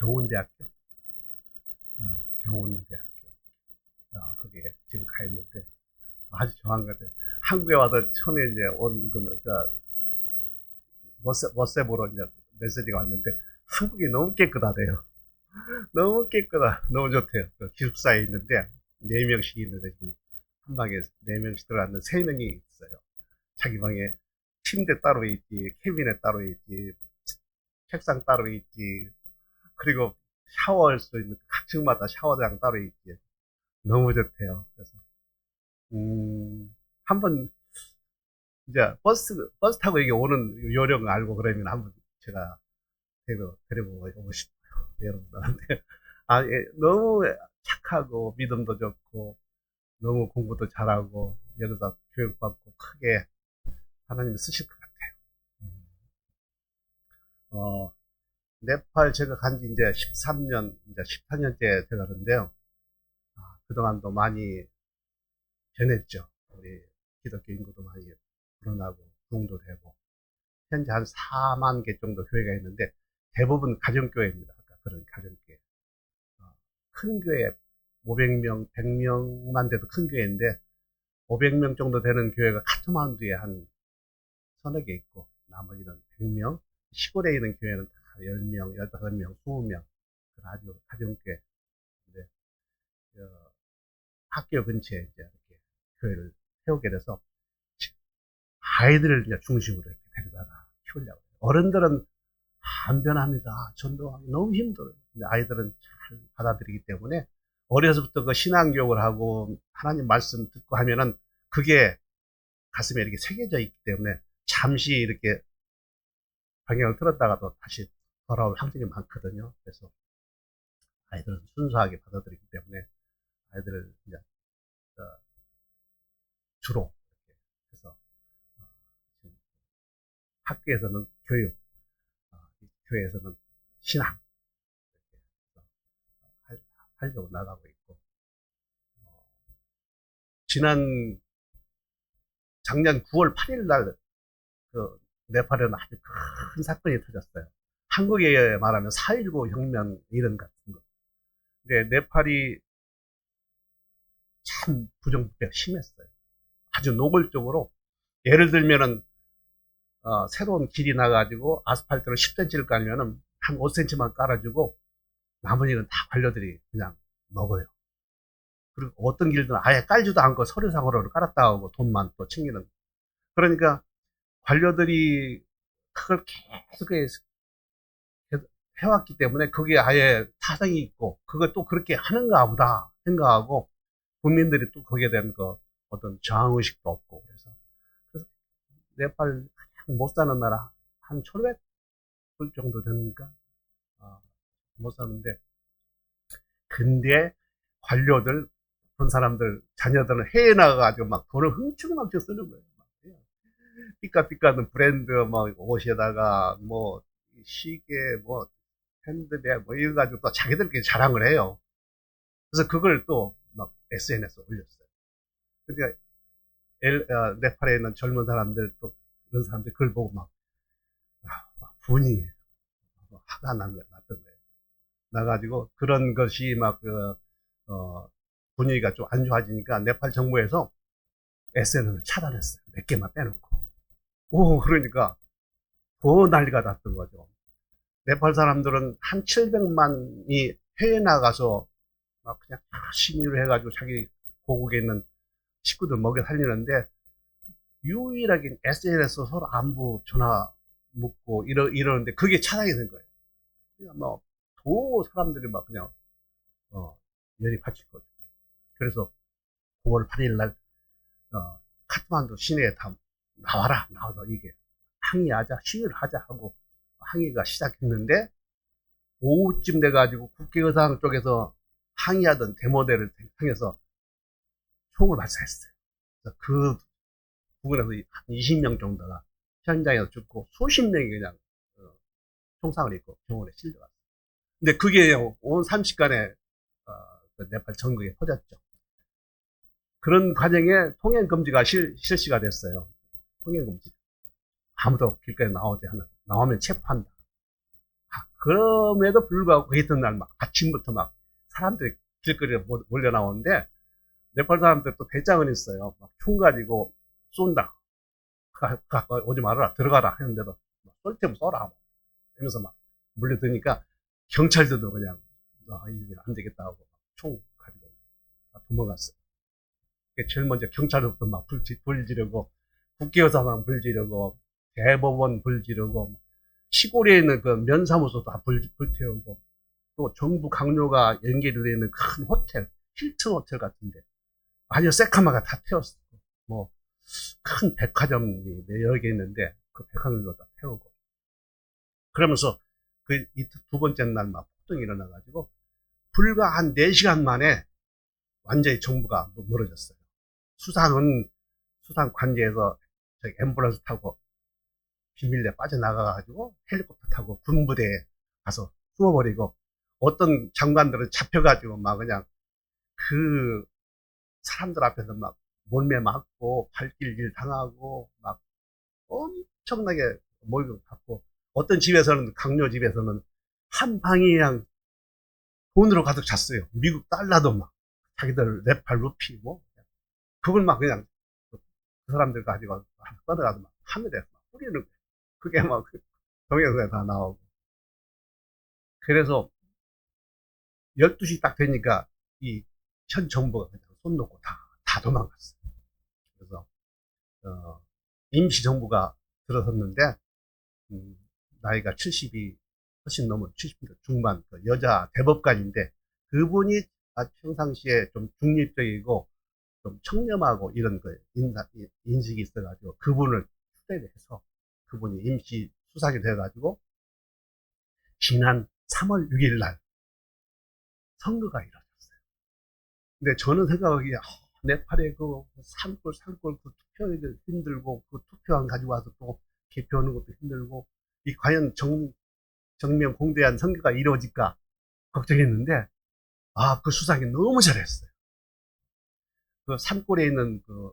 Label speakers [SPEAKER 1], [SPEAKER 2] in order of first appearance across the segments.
[SPEAKER 1] 경운대학교, 경운대학교. 거기에 지금 가 있는데 아주 좋아한 것 같아요. 한국에 와서 처음에 이제 워셉으로 이제 메시지가 왔는데 한국이 너무 깨끗하대요. 너무 깨끗하, 너무 좋대요. 기숙사에 있는데 네 명씩 있는데 지금 한 방에 네 명씩 들어갔는데 세 명이 있어요. 자기 방에 침대 따로 있지, 캐비넷 따로 있지, 책상 따로 있지, 그리고 샤워할 수 있는 각 층마다 샤워장 따로 있지. 너무 좋대요. 그래서 한번 이제 버스 타고 여기 오는 요령 알고 그러면 한번 제가 데리고 오고 싶어요. 여러분들한테. 너무 착하고 믿음도 좋고 너무 공부도 잘하고 여기서 교육받고 크게 하나님 쓰실 것 같아요. 음, 어, 네팔 제가 간지 이제 13년, 이제 14년째 돼가는데요. 그동안도 많이 변했죠. 우리 기독교 인구도 많이 늘어나고, 부흥도 되고, 현재 한 4만 개 정도 교회가 있는데, 대부분 가정교회입니다. 아까 그런 가정교회. 큰 교회, 500명, 100명만 돼도 큰 교회인데, 500명 정도 되는 교회가 카트만두에 한 서너 개 있고, 나머지는 100명, 시골에 있는 교회는 다 10명, 15명, 20명, 아주 가정교회. 근데, 학교 근처에 이제 이렇게 교회를 세우게 돼서 아이들을 이제 중심으로 이렇게 데려다가 키우려고. 어른들은 안 변합니다. 전도하기 너무 힘들어요. 근데 아이들은 잘 받아들이기 때문에 어려서부터 그 신앙교육을 하고 하나님 말씀 듣고 하면은 그게 가슴에 이렇게 새겨져 있기 때문에 잠시 이렇게 방향을 틀었다가도 다시 돌아올 확률이 많거든요. 그래서 아이들은 순수하게 받아들이기 때문에 아이들을 이제 어, 주로 이렇게 해서 지금 학교에서는 교육, 어, 교회에서는 신앙 이렇게 하려고 나가고 있고 어, 지난 작년 9월 8일 날 그 네팔에는 아주 큰 사건이 터졌어요. 한국에 말하면 4.19 혁명 이런 같은 거. 근데 네팔이 참 부정부패가 심했어요. 아주 노골적으로 예를 들면은 새로운 길이 나가지고 아스팔트를 10cm를 깔면은 한 5cm만 깔아주고 나머지는 다 관료들이 그냥 먹어요. 그리고 어떤 길들은 아예 깔지도 않고 서류상으로 깔았다 하고 돈만 또 챙기는. 그러니까 관료들이 그걸 계속 해왔기 때문에 그게 아예 타성이 있고 그걸 또 그렇게 하는가 보다 생각하고 국민들이 또 거기에 대한 그 어떤 저항의식도 없고 그래서 네팔 못 사는 나라 한 1,500불 정도 됩니까? 못 사는데 근데 관료들 그런 사람들 자녀들은 해외 나가가지고 막 돈을 흥청망청 쓰는 거예요. 삐까삐까는 브랜드 뭐 옷에다가 뭐 시계 뭐 핸드백 뭐 이거 가지고 또 자기들끼리 자랑을 해요. 그래서 그걸 또 막 SNS에 올렸어요. 그러니까 네팔에 있는 젊은 사람들 또 그런 사람들 그걸 보고 막 분이 화가 났던 거예요. 나가지고 그런 것이 분위기가 좀 안 좋아지니까 네팔 정부에서 SNS를 차단했어요. 몇 개만 빼놓고. 오, 그러니까 더 난리가 났던 거죠. 네팔 사람들은 한 700만이 해외 나가서 막 그냥 심의를 해가지고 자기 고국에 있는 식구들 먹여 살리는데 유일하게 SNS 서로 안부 전화 묻고 이러는데 그게 차단이 된 거예요. 그냥 더 사람들이 막 그냥, 어, 열이 받칠 거죠. 그래서 9월 8일 날, 카트만두 시내에 다 나와라. 나와서 이게 항의하자, 시위를 하자 하고 항의가 시작했는데 오후쯤 돼가지고 국회의사당 쪽에서 항의하던 데모대를 향해서 총을 발사했어요. 그래서 그 부근에서 한 20명 정도가 현장에서 죽고 수십 명이 그냥 총상을 입고 병원에 실려갔어요. 근데 그게 온 30간에 그 네팔 전국에 퍼졌죠. 그런 과정에 통행금지가 실시가 됐어요. 통행금지. 아무도 길가에 나오지 않아. 나오면 체포한다. 그럼에도 불구하고 그 있던 날 막 아침부터 막 사람들이 길거리에 몰려 나오는데 네팔 사람들 또 배짱은 있어요. 막 총 가지고 쏜다. 가까이 오지 말아라. 들어가라. 했는데도 쏠 테면 쏘라. 이러면서 막 물려드니까 경찰들도 그냥 이게 안 되겠다 하고 총 가지고 도망갔어요. 제일 먼저 경찰로부터 막 불 지르고 국회의사당 불 지르고 대법원 불 지르고 시골에 있는 그 면사무소 다 불태우고 또 정부 강요가 연계되어 있는 큰 호텔 힐튼 호텔 같은데 아주 새카마가 다 태웠어. 뭐 큰 백화점이 여러 개 있는데 그 백화점도 다 태우고 그러면서 그 두 번째 날 막 폭동이 일어나가지고 불과 한 4시간 만에 완전히 정부가 무너졌어요. 수상 관제에서 앰뷸런스 타고 비밀리에 빠져나가가지고 헬리콥터 타고 군부대에 가서 숨어버리고 어떤 장관들은 잡혀가지고 막 그냥 그 사람들 앞에서 막 몰매 맞고 발길질 당하고 막 엄청나게 몰고 갔고 어떤 집에서는 강요 집에서는 한 방이 그냥 돈으로 가득 찼어요. 미국 달러도 막 자기들 네팔 루피 뭐 그걸 막 그냥 그 사람들 가지고 떠나가서 막 하늘에 막 뿌리는 거예요. 그게 막 동영상에 다 나오고 그래서 12시 딱 되니까 이 현 정부가 그냥 손 놓고 다 도망갔어요. 그래서 임시정부가 들어섰는데 나이가 70이 훨씬 넘은 70대 중반 그 여자 대법관인데 그분이 평상시에 좀 중립적이고 좀 청렴하고 이런 그 인식이 있어가지고 그분을 추대를 해서 그분이 임시 수상이 돼가지고 지난 3월 6일 날 선거가 이루어졌어요. 근데 저는 생각하기에 네팔의 그 산골 그 투표하기 힘들고 그 투표한 가지고 와서 또 개표하는 것도 힘들고 이 과연 정면 공대한 선거가 이루어질까 걱정했는데 그 수상이 너무 잘했어요. 그 산골에 있는 그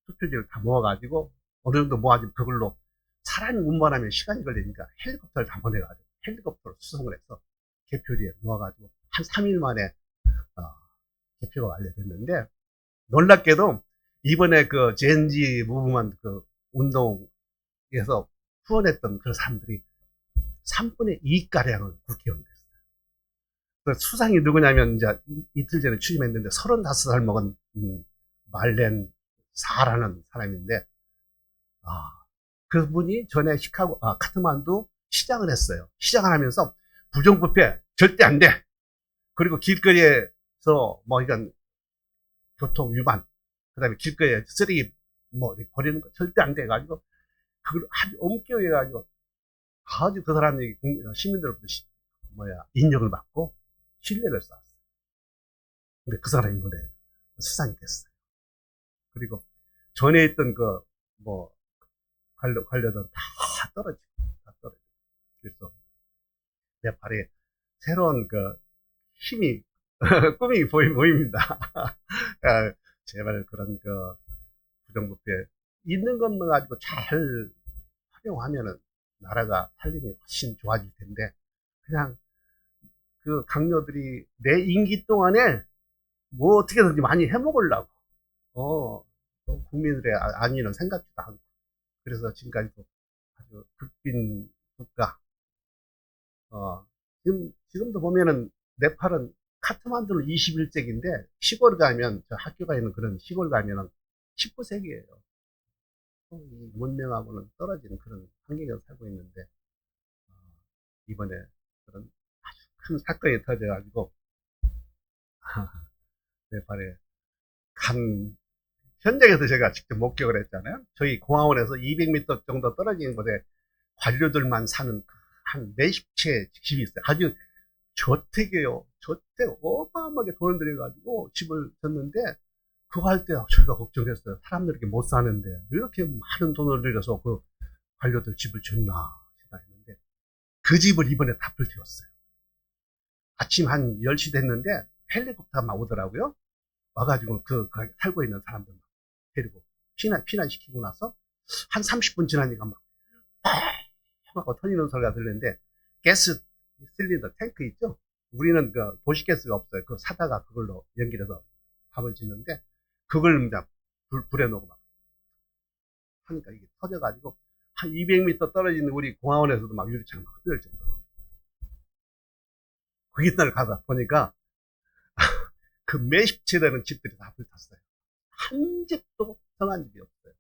[SPEAKER 1] 투표지를 다 모아가지고 어느 정도 모아지면 그걸로 사람이 운반하면 시간이 걸리니까 헬리콥터를 다 보내가지고 헬리콥터로 수송을 해서 개표지에 모아가지고 한 3일 만에 어, 개표가 완료됐는데 놀랍게도 이번에 그 젠지 무브먼트 그 운동에서 후원했던 그런 사람들이 3분의 2가량은 국회의원이 됐어요. 그 수상이 누구냐면 이제 이틀 전에 취임했는데 35살 먹은 말렌 사라는 사람인데 그분이 전에 카트만두 시장을 했어요. 시장을 하면서 부정부패 절대 안 돼. 그리고 길거리에서 뭐 이건 교통 위반, 그다음에 길거리에 쓰레기 뭐 버리는 거 절대 안 돼 가지고 그걸 아주 엄격해 가지고 아주 그 사람이 시민들로부터 인정을 받고 신뢰를 쌓았어요. 근데 그 사람이 이번에 수상이 됐어요. 그리고 전에 있던 뭐 관료들 다 떨어지고 다 떨어지고 그래서 네팔에 새로운 힘이 꿈이 보입니다. 제발 그런 부정부패 있는 것만 가지고 잘 활용하면은 나라가 살림이 훨씬 좋아질 텐데 그냥 그 강요들이 내 임기 동안에 뭐 어떻게든지 많이 해먹으려고 국민들의 안위는 생각지도 않고 그래서 지금까지도 아주 극빈 국가 지금도 보면은 네팔은 카트만두는 21세기인데 시골 가면 저 학교가 있는 그런 시골 가면은 19세기예요. 문명하고는 떨어지는 그런 환경에서 살고 있는데 이번에 그런 아주 큰 사건이 터져가지고 네팔에 간 현장에서 제가 직접 목격을 했잖아요. 저희 공화원에서 200m 정도 떨어진 곳에 관료들만 사는 한 몇십 채 집이 있어요. 아주 저택이에요. 저택 어마어마하게 돈을 들여가지고 집을 졌는데 그거 할 때 저희가 걱정했어요. 사람들이 이렇게 못 사는데 왜 이렇게 많은 돈을 들여서 그 관료들 집을 졌나 생각했는데 그 집을 이번에 다 불태웠어요. 아침 한 10시 됐는데 헬리콥터가 막 오더라고요. 와가지고 살고 있는 사람들 데리고 피난시키고 나서 한 30분 지나니까 막 하고 터지는 소리가 들리는데 가스 실린더 탱크 있죠? 우리는 그 도시가스가 없어요. 그거 사다가 그걸로 연결해서 밥을 짓는데, 그걸 이제 불에 놓고 막 하니까 이게 터져가지고 한 200m 떨어진 우리 공화원에서도 막 유리창 막 뚫릴 정도로. 거기를 가다 보니까 그 몇십 채 되는 집들이 다 불탔어요. 한 집도 성한 집이 없어요.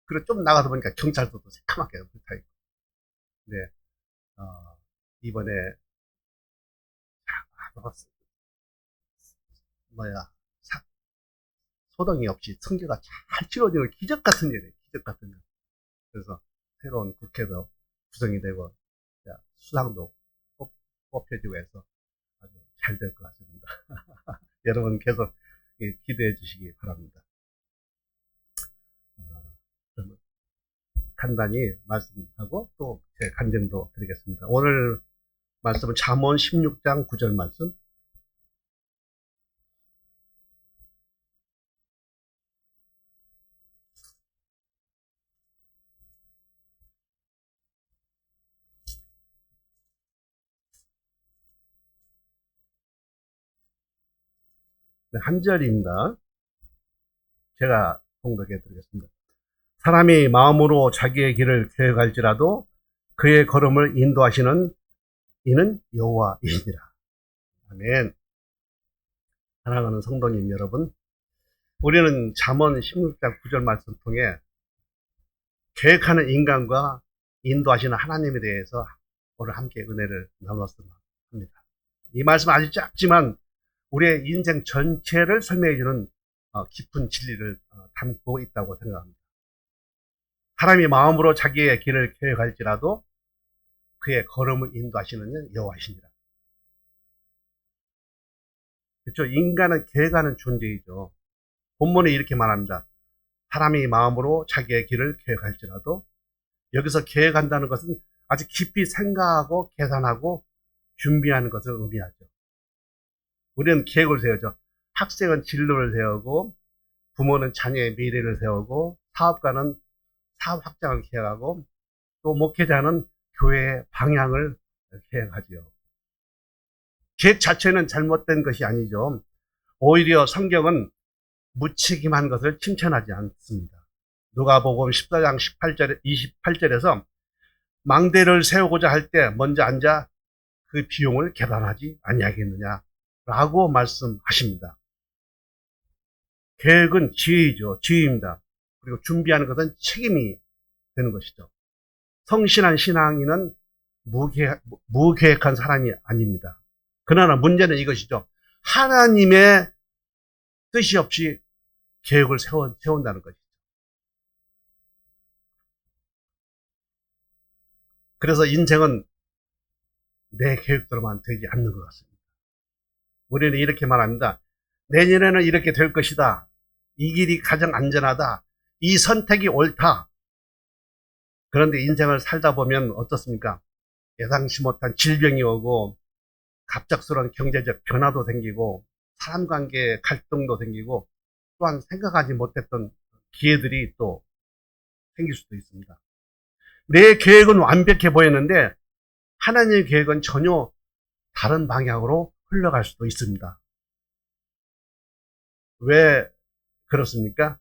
[SPEAKER 1] 그리고 좀 나가다 보니까 경찰서도 새카맣게 불타있고. 네, 이번에, 뭐야, 소동이 없이 선거가 잘 치러지는 기적 같은 일이에요. 기적 같은 일. 그래서 새로운 국회도 구성이 되고, 수상도 뽑혀지고 해서 아주 잘 될 것 같습니다. 여러분 계속 기대해 주시기 바랍니다. 간단히 말씀하고 또 제 간증도 드리겠습니다. 오늘 말씀은 잠언 16장 9절 말씀. 네, 한 절입니다. 제가 봉독해 드리겠습니다. 사람이 마음으로 자기의 길을 계획할지라도 그의 걸음을 인도하시는 이는 여호와이시니라. 아멘. 사랑하는 성도님 여러분, 우리는 잠언 16장 9절 말씀 통해 계획하는 인간과 인도하시는 하나님에 대해서 오늘 함께 은혜를 나눴으면 합니다. 이 말씀은 아주 짧지만 우리의 인생 전체를 설명해주는 깊은 진리를 담고 있다고 생각합니다. 사람이 마음으로 자기의 길을 계획할지라도 그의 걸음을 인도하시는 여호와이시니라. 그렇죠? 인간은 계획하는 존재이죠. 본문에 이렇게 말합니다. 사람이 마음으로 자기의 길을 계획할지라도, 여기서 계획한다는 것은 아주 깊이 생각하고 계산하고 준비하는 것을 의미하죠. 우리는 계획을 세우죠. 학생은 진로를 세우고, 부모는 자녀의 미래를 세우고, 사업가는 사업 확장을 계획하고, 또 목회자는 교회의 방향을 계획하지요. 계획 자체는 잘못된 것이 아니죠. 오히려 성경은 무책임한 것을 칭찬하지 않습니다. 누가복음 14장 28절에서 망대를 세우고자 할 때 먼저 앉아 그 비용을 계산하지 아니하겠느냐라고 말씀하십니다. 계획은 지혜이죠. 지혜입니다. 그리고 준비하는 것은 책임이 되는 것이죠. 성실한 신앙인은 무계획한 사람이 아닙니다. 그러나 문제는 이것이죠. 하나님의 뜻이 없이 계획을 세운다는 것이죠. 그래서 인생은 내 계획대로만 되지 않는 것 같습니다. 우리는 이렇게 말합니다. 내년에는 이렇게 될 것이다. 이 길이 가장 안전하다. 이 선택이 옳다. 그런데 인생을 살다 보면 어떻습니까? 예상치 못한 질병이 오고, 갑작스러운 경제적 변화도 생기고, 사람 관계의 갈등도 생기고, 또한 생각하지 못했던 기회들이 또 생길 수도 있습니다. 내 계획은 완벽해 보였는데 하나님의 계획은 전혀 다른 방향으로 흘러갈 수도 있습니다. 왜 그렇습니까?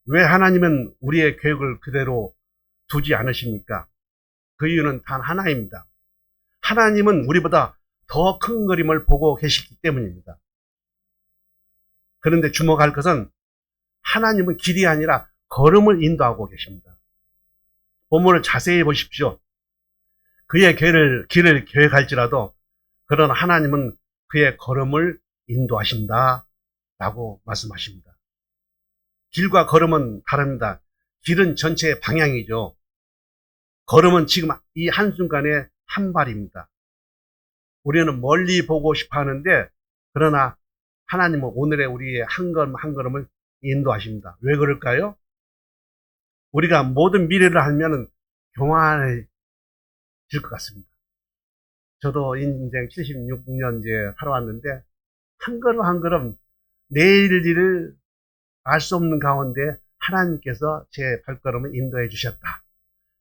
[SPEAKER 1] 왜 하나님은 우리의 계획을 그대로 두지 않으십니까? 그 이유는 단 하나입니다. 하나님은 우리보다 더 큰 그림을 보고 계시기 때문입니다. 그런데 주목할 것은 하나님은 길이 아니라 걸음을 인도하고 계십니다. 본문을 자세히 보십시오. 그의 길을 계획할지라도 그러나 하나님은 그의 걸음을 인도하신다 라고 말씀하십니다. 길과 걸음은 다릅니다. 길은 전체의 방향이죠. 걸음은 지금 이 한순간에 한 발입니다. 우리는 멀리 보고 싶어 하는데 그러나 하나님은 오늘의 우리의 한 걸음 한 걸음을 인도하십니다. 왜 그럴까요? 우리가 모든 미래를 알면 교만해질 것 같습니다. 저도 인생 76년째 살아왔는데 한 걸음 한 걸음 내일 일을 알 수 없는 가운데 하나님께서 제 발걸음을 인도해 주셨다.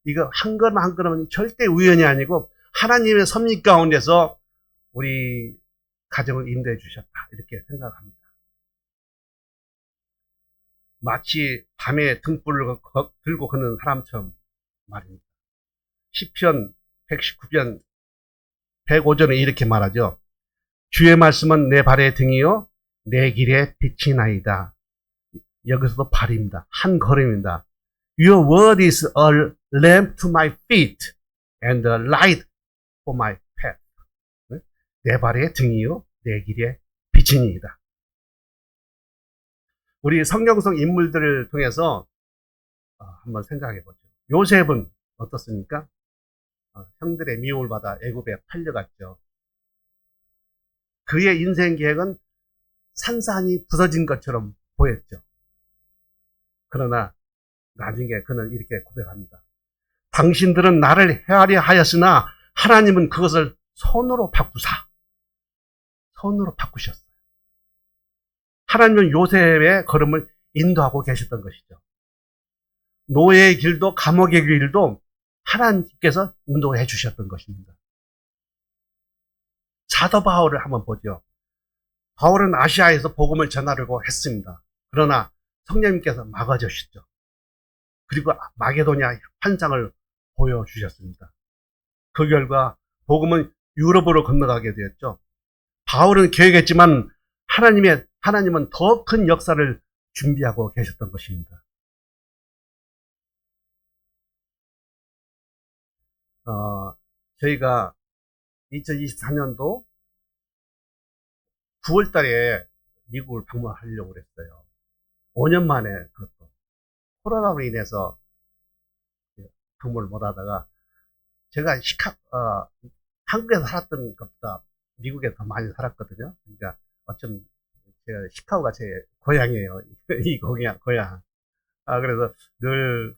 [SPEAKER 1] 이거 한 걸음 한 걸음은 절대 우연이 아니고 하나님의 섭리 가운데서 우리 가정을 인도해 주셨다. 이렇게 생각합니다. 마치 밤에 등불을 들고 걷는 사람처럼 말입니다. 시편 119편 105절에 이렇게 말하죠. 주의 말씀은 내 발의 등이요 내 길의 빛이 나이다. 여기서도 발입니다. 한 걸음입니다. Your word is a lamp to my feet and a light for my path. 내 발의 등이요 내 길의 빛이니이다. 우리 성경 속 인물들을 통해서 한번 생각해 보죠. 요셉은 어떻습니까? 형들의 미움을 받아 애굽에 팔려갔죠. 그의 인생 계획은 산산이 부서진 것처럼 보였죠. 그러나 나중에 그는 이렇게 고백합니다. 당신들은 나를 헤아려 하였으나 하나님은 그것을 손으로 바꾸셨어요. 하나님은 요셉의 걸음을 인도하고 계셨던 것이죠. 노예의 길도 감옥의 길도 하나님께서 인도해 주셨던 것입니다. 사도 바울을 한번 보죠. 바울은 아시아에서 복음을 전하려고 했습니다. 그러나 성령님께서 막아주셨죠. 그리고 마게도냐 환상을 보여주셨습니다. 그 결과 복음은 유럽으로 건너가게 되었죠. 바울은 계획했지만 하나님은 더 큰 역사를 준비하고 계셨던 것입니다. 저희가 2024년도 9월 달에 미국을 방문하려고 그랬어요. 5년 만에 그것도. 코로나로 인해서 방문을 못 하다가 제가 한국에서 살았던 것보다 미국에 더 많이 살았거든요. 그러니까 어쩜 제가 시카고가 제 고향이에요. 이 고향. 그래서 늘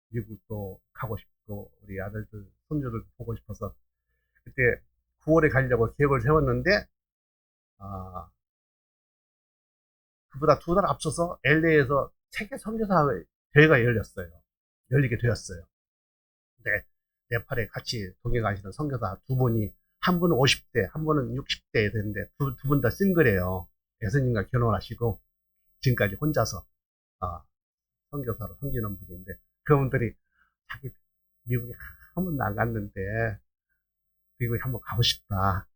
[SPEAKER 1] 미국도 가고 싶고 우리 아들들, 손주들 보고 싶어서 그때 9월에 가려고 계획을 세웠는데 그보다 2달 앞서서 LA에서 세계 선교사 대회가 열리게 되었어요. 근데 네팔에 같이 동행하시는 선교사 두 분이 한 분은 50대, 한 분은 60대 됐는데 두 분 다 싱글이에요. 예수님과 결혼하시고 지금까지 혼자서 선교사로 섬기는 분인데 그분들이 자기 미국에 한 번도 안 갔는데 미국에 한번 가고 싶다.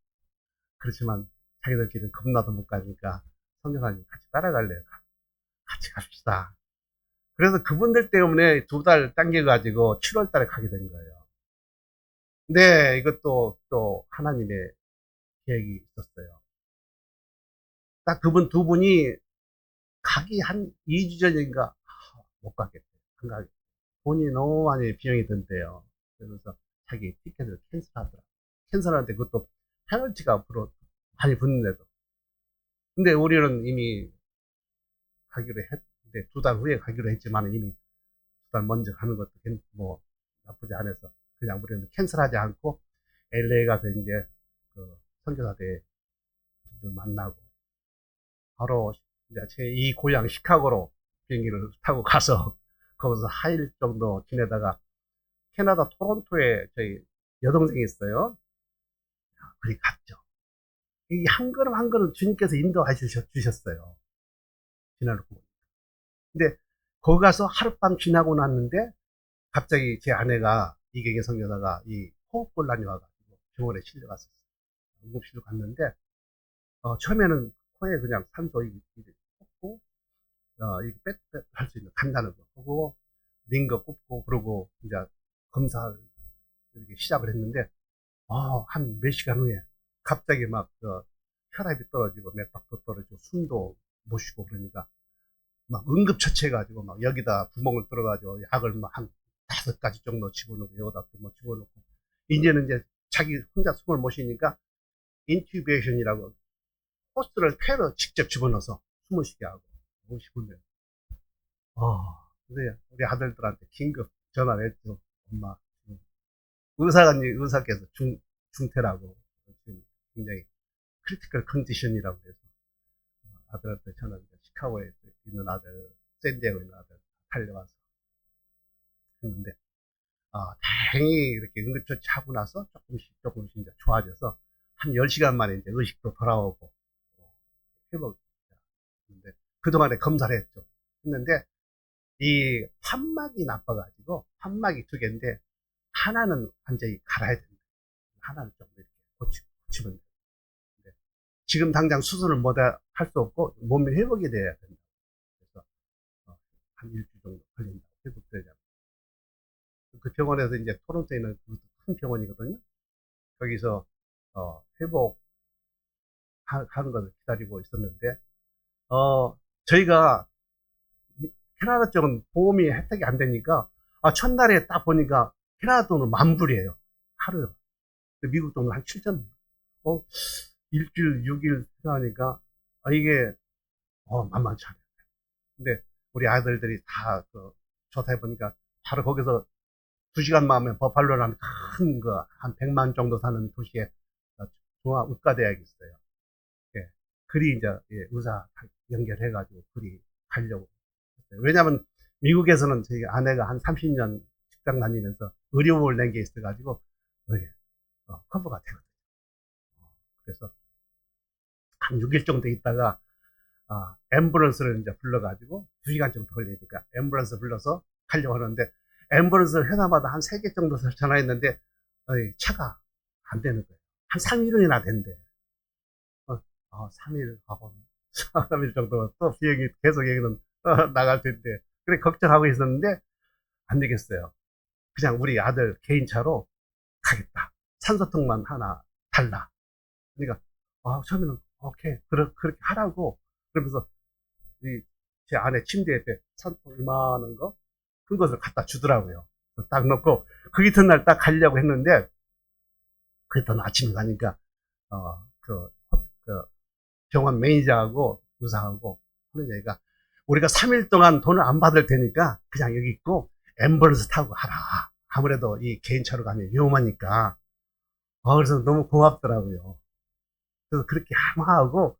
[SPEAKER 1] 그렇지만 자기들끼리는 겁나도 못 가니까 선교사님 같이 따라갈래요. 같이 갑시다. 그래서 그분들 때문에 2달 당겨가지고 7월 달에 가게 된 거예요. 근데 이것도 또 하나님의 계획이 있었어요. 딱 그분 두 분이 가기 한 2주 전인가 못 가겠대요. 돈이 너무 많이 비용이 든대요. 그러면서 자기 티켓을 캔슬하더라. 캔슬하는데 그것도 페널티가 앞으로 많이 붙는데도. 근데 우리는 이미 가기로 했는데 2달 후에 가기로 했지만 이미 2달 먼저 가는 것도 뭐 나쁘지 않아서 그냥 우리는 캔슬하지 않고 LA 가서 이제 그 선교사들 만나고 바로 이제 제 이 고향 시카고로 비행기를 타고 가서 거기서 4일 정도 지내다가 캐나다 토론토에 저희 여동생이 있어요. 거기 갔죠. 이 한 걸음 한 걸음 주님께서 인도해 주셨어요. 지나놓고. 근데 거기 가서 하룻밤 지나고 났는데 갑자기 제 아내가 이경의 선교사가 이 호흡곤란이 와가지고 병원에 실려갔었어요. 응급실로 갔는데 처음에는 코에 그냥 산소 이렇게 꽂고 이렇게 할 수 있는 간다는 거 하고 링거 꽂고 그러고 이제 검사를 이렇게 시작을 했는데 한 몇 시간 후에 갑자기 막 혈압이 떨어지고 맥박도 떨어지고 숨도 못 쉬고 그러니까 막 응급처치해가지고 막 여기다 구멍을 뚫어가지고 약을 막 한 5가지 정도 집어넣고 여기다 또 뭐 집어넣고 이제는 이제 자기 혼자 숨을 못 쉬니까 인튜베이션이라고 호스를 폐로 직접 집어넣어서 숨을 쉬게 하고 너무 싶은데 근데 우리 아들들한테 긴급 전화를 했죠. 엄마 의사께서 중태라고 지금 굉장히 크리티컬 컨디션이라고 해서 아들한테 전화를 시카고에 있는 아들 샌디에고에 있는 아들 달려와서 했는데, 다행히 이렇게 응급처치 하고 나서 조금씩 이제 좋아져서 한 10시간 만에 이제 의식도 돌아오고, 회복했는데, 그동안에 검사를 했죠. 했는데, 이 판막이 나빠가지고, 판막이 2개인데, 하나는 완전히 갈아야 됩니다. 하나는 좀 이렇게 고치면 돼요. 지금 당장 수술을 할 수 없고, 몸이 회복이 돼야 된다. 그래서, 한 일주일 정도 걸린다고 회복되자. 그 병원에서 이제 토론토에 있는 큰 병원이거든요. 거기서, 회복하는 것을 기다리고 있었는데, 저희가 캐나다 쪽은 보험이 혜택이 안 되니까, 첫날에 딱 보니까 캐나다 돈은 10,000불이에요. 하루. 미국 돈은 한 7,000불. 일주일, 6일 생각하니까, 이게, 만만치 않아요. 근데 우리 아들들이 다, 조사해보니까, 바로 거기서 2시간만 하면 버팔로라는 큰 거, 한 100만 정도 사는 도시에 종합 의과대학이 있어요. 예. 그리 이제, 예, 의사 연결해가지고, 그리 가려고. 왜냐면, 미국에서는 저희 아내가 한 30년 직장 다니면서 의료보험을 낸 게 있어가지고, 커버가 되거든요. 그래서, 한 6일 정도 있다가, 앰뷸런스를 이제 불러가지고, 2시간 정도 걸리니까, 앰뷸런스 불러서 가려고 하는데, 앰뷸런스 회사마다 한 3개 정도 전화했는데, 차가 안 되는 거예요. 한 3일이나 된대. 3일, 3일 정도 또 비행이 계속 여기는 나갈 텐데. 그래, 걱정하고 있었는데, 안 되겠어요. 그냥 우리 아들 개인차로 가겠다. 산소통만 하나 달라. 그러니까, 처음에는, 오케이, 그렇게 하라고. 그러면서, 제 아내 침대 옆에 산통 이만한 거, 큰 것을 갖다 주더라고요. 딱 놓고, 그 이튿날 딱 가려고 했는데, 그랬더니 아침에 가니까, 그 병원 매니저하고 의사하고 하는 얘기가, 우리가 3일 동안 돈을 안 받을 테니까 그냥 여기 있고 앰뷸런스 타고 하라. 아무래도 이 개인차로 가면 위험하니까. 그래서 너무 고맙더라고요. 그래서 그렇게 하고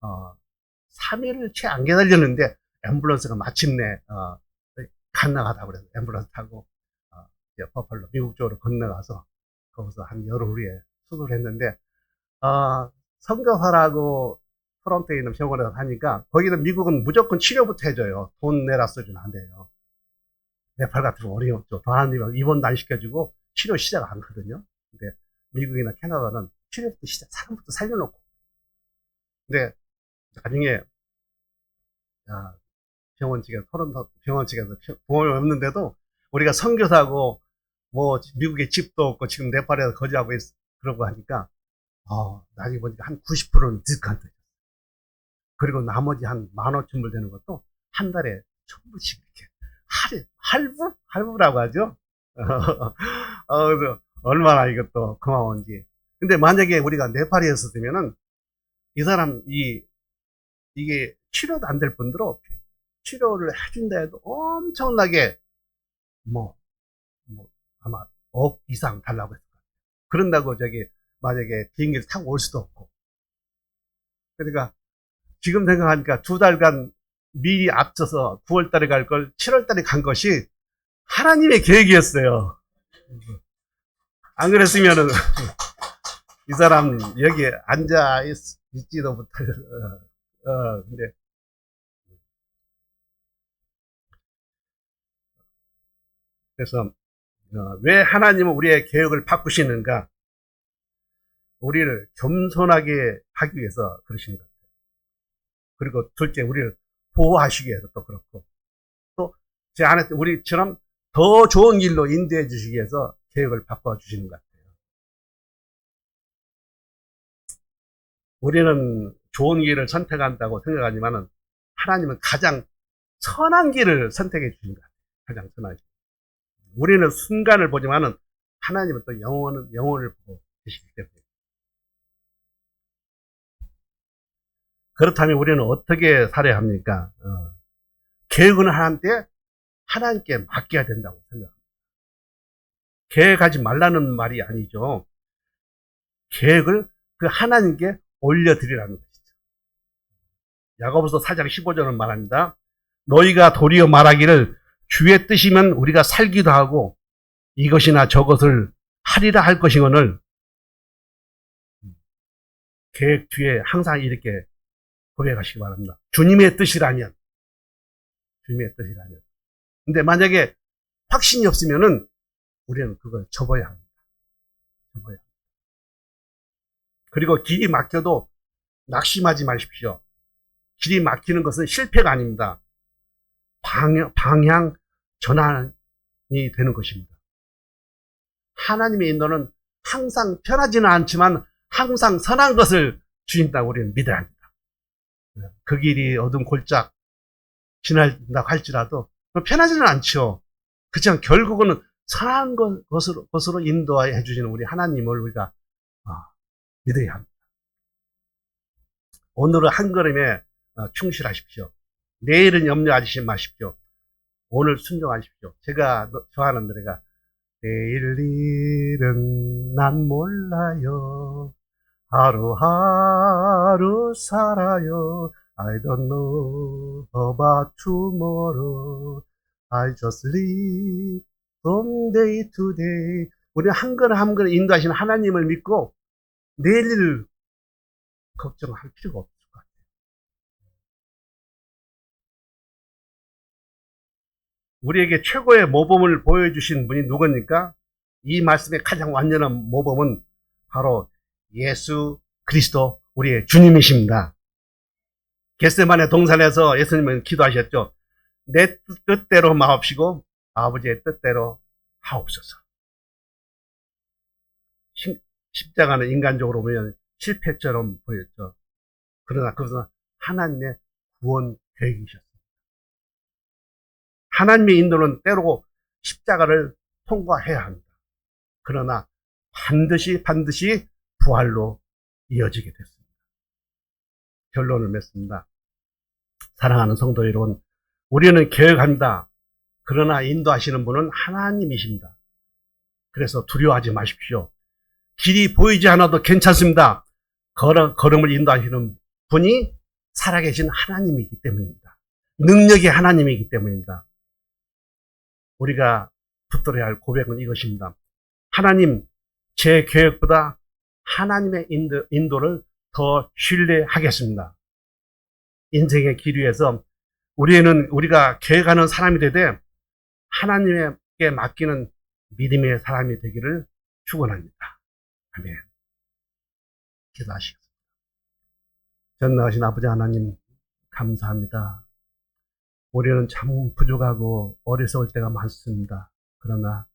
[SPEAKER 1] 3일을 채 안 기다렸는데 앰뷸런스가 마침내 가능하다고 그래서 앰뷸런스 타고 이제 버팔로 미국 쪽으로 건너가서 거기서 한 열흘 후에 수술을 했는데, 선교사라고 토론토에 있는 병원에서 하니까, 거기는 미국은 무조건 치료부터 해줘요. 돈 내라 써주는 안 돼요. 네팔 같은 거 어려웠죠. 돈 안 내면 입원도 안 시켜주고 치료 시작 안 하거든요. 근데 미국이나 캐나다는 치료부터 사람부터 살려놓고. 근데 나중에 병원 측에서 토론토 병원 측에서 보험이 없는데도 우리가 선교사고 뭐 미국에 집도 없고 지금 네팔에서 거주하고 그러고 하니까 나중에 보니까 한 90%는 디스카운트. 그리고 나머지 한 15,000불 되는 것도 한 달에 1,000불씩 이렇게 할부라고 하죠. 그래서 얼마나 이것도 고마운지. 근데 만약에 우리가 네팔에 있었으면은 이 사람 이게 치료도 안 될 뿐더러 치료를 해준다 해도 엄청나게 뭐 아마 억 이상 달라고 했을 거예요. 그런다고 만약에 비행기를 타고 올 수도 없고. 그러니까 지금 생각하니까 2달간 미리 앞서서 9월 달에 갈 걸 7월 달에 간 것이 하나님의 계획이었어요. 안 그랬으면은 이 사람 여기에 앉아 있지도 못할, 근데 그래서 왜 하나님은 우리의 계획을 바꾸시는가? 우리를 겸손하게 하기 위해서 그러시는 것 같아요. 그리고 둘째, 우리를 보호하시기 위해서 또 그렇고, 또 제 안에 우리처럼 더 좋은 길로 인도해 주시기 위해서 계획을 바꿔주시는 것 같아요. 우리는 좋은 길을 선택한다고 생각하지만은 하나님은 가장 선한 길을 선택해 주신 것 같아요. 가장 선한 길. 우리는 순간을 보지만은 하나님은 또 영혼을 보고 계시기 때문에. 그렇다면 우리는 어떻게 살아야 합니까? 계획은 하나님께 맡겨야 된다고 생각합니다. 계획하지 말라는 말이 아니죠. 계획을 그 하나님께 올려드리라는 것이죠. 야고보서 4장 15절은 말합니다. 너희가 도리어 말하기를 주의 뜻이면 우리가 살기도 하고 이것이나 저것을 하리라 할 것이거늘 계획 뒤에 항상 이렇게 고백하시기 바랍니다. 주님의 뜻이라면. 근데 만약에 확신이 없으면은 우리는 그걸 접어야 합니다. 그리고 길이 막혀도 낙심하지 마십시오. 길이 막히는 것은 실패가 아닙니다. 방향 전환이 되는 것입니다. 하나님의 인도는 항상 편하지는 않지만 항상 선한 것을 주신다고 우리는 믿어야 합니다. 그 길이 어둠 골짝 지나다 할지라도 편하지는 않죠. 그렇지만 결국은 선한 것으로 인도해 주시는 우리 하나님을 우리가 믿어야 합니다. 오늘은 한 걸음에 충실하십시오. 내일은 염려하지 마십시오. 오늘 순종하십시오. 제가 좋아하는 노래가 내일 일은 난 몰라요. 하루하루 살아요. I don't know about tomorrow. I just live from day to day. 우리 한 걸음 한 걸음 인도하시는 하나님을 믿고 내일을 걱정할 필요가 없을 것 같아요. 우리에게 최고의 모범을 보여주신 분이 누굽니까? 이 말씀의 가장 완전한 모범은 바로 예수 그리스도 우리의 주님이십니다. 겟세마네 동산에서 예수님은 기도하셨죠. 내 뜻대로 마옵시고 아버지의 뜻대로 하옵소서. 십자가는 인간적으로 보면 실패처럼 보였죠. 그러나 그것은 하나님의 구원 계획이셨습니다. 하나님의 인도는 때로 십자가를 통과해야 합니다. 그러나 반드시 부활로 이어지게 됐습니다. 결론을 맺습니다. 사랑하는 성도 여러분, 우리는 계획합니다. 그러나 인도하시는 분은 하나님이십니다. 그래서 두려워하지 마십시오. 길이 보이지 않아도 괜찮습니다. 걸음을 인도하시는 분이 살아계신 하나님이기 때문입니다. 능력의 하나님이기 때문입니다. 우리가 붙들어야 할 고백은 이것입니다. 하나님, 제 계획보다 하나님의 인도를 더 신뢰하겠습니다. 인생의 길 위에서 우리가 계획하는 사람이 되되 하나님께 맡기는 믿음의 사람이 되기를 축원합니다. 아멘. 기도하시겠습니다. 전능하신 아버지 하나님 감사합니다. 우리는 참 부족하고 어리석을 때가 많습니다. 그러나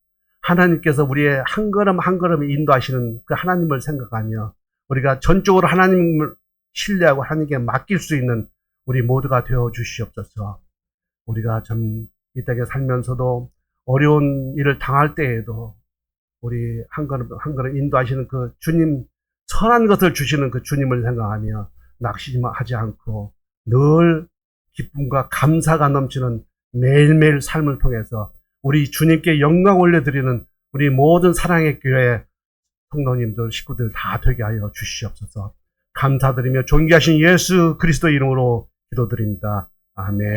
[SPEAKER 1] 하나님께서 우리의 한 걸음 한 걸음 인도하시는 그 하나님을 생각하며 우리가 전적으로 하나님을 신뢰하고 하나님께 맡길 수 있는 우리 모두가 되어 주시옵소서. 우리가 참 이 땅에 살면서도 어려운 일을 당할 때에도 우리 한 걸음 한 걸음 인도하시는 그 주님, 선한 것을 주시는 그 주님을 생각하며 낙심하지 않고 늘 기쁨과 감사가 넘치는 매일매일 삶을 통해서 우리 주님께 영광 올려드리는 우리 모든 사랑의 교회 성도님들, 식구들 다 되게 하여 주시옵소서. 감사드리며 존귀하신 예수 그리스도 이름으로 기도드립니다. 아멘.